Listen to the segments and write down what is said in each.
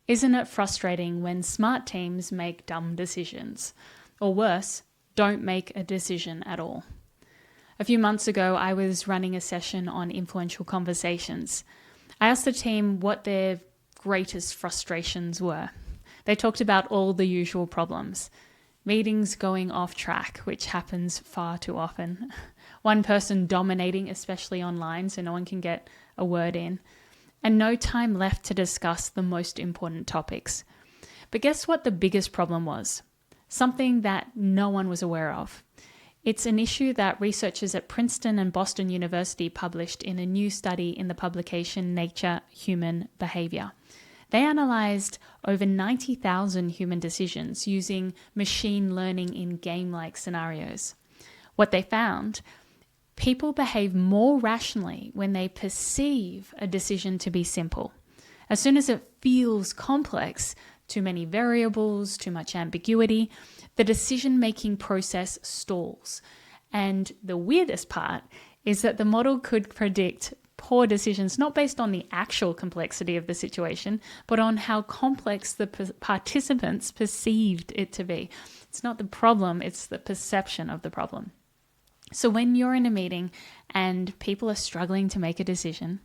Isn't it frustrating when smart teams make dumb decisions? Or worse, don't make a decision at all. A few months ago, I was running a session on influential conversations. I asked the team what their greatest frustrations were. They talked about all the usual problems. Meetings going off track, which happens far too often. One person dominating, especially online, so no one can get a word in. And no time left to discuss the most important topics. But guess what the biggest problem was? Something that no one was aware of. It's an issue that researchers at Princeton and Boston University published in a new study in the publication Nature Human Behavior. They analyzed over 90,000 human decisions using machine learning in game-like scenarios. What they found: people behave more rationally when they perceive a decision to be simple. As soon as it feels complex, too many variables, too much ambiguity, the decision-making process stalls. And the weirdest part is that the model could predict poor decisions not based on the actual complexity of the situation, but on how complex the participants perceived it to be. It's not the problem, it's the perception of the problem. So when you're in a meeting and people are struggling to make a decision,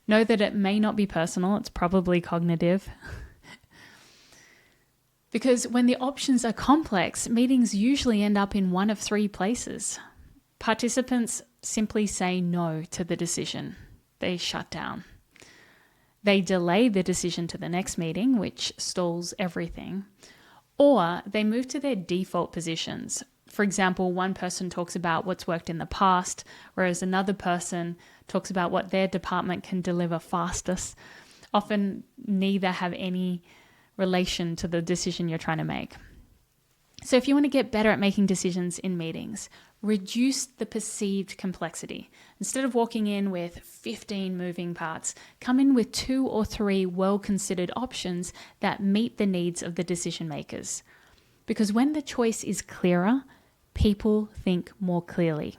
know that it may not be personal, it's probably cognitive. Because when the options are complex, meetings usually end up in one of three places. Participants simply say no to the decision. They shut down. They delay the decision to the next meeting, which stalls everything. Or they move to their default positions. For example, one person talks about what's worked in the past, whereas another person talks about what their department can deliver fastest. Often neither have any relation to the decision you're trying to make. So if you want to get better at making decisions in meetings, reduce the perceived complexity. Instead of walking in with 15 moving parts, come in with 2 or 3 well-considered options that meet the needs of the decision makers. Because when the choice is clearer, people think more clearly.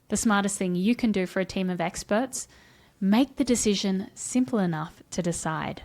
The smartest thing you can do for a team of experts: make the decision simple enough to decide.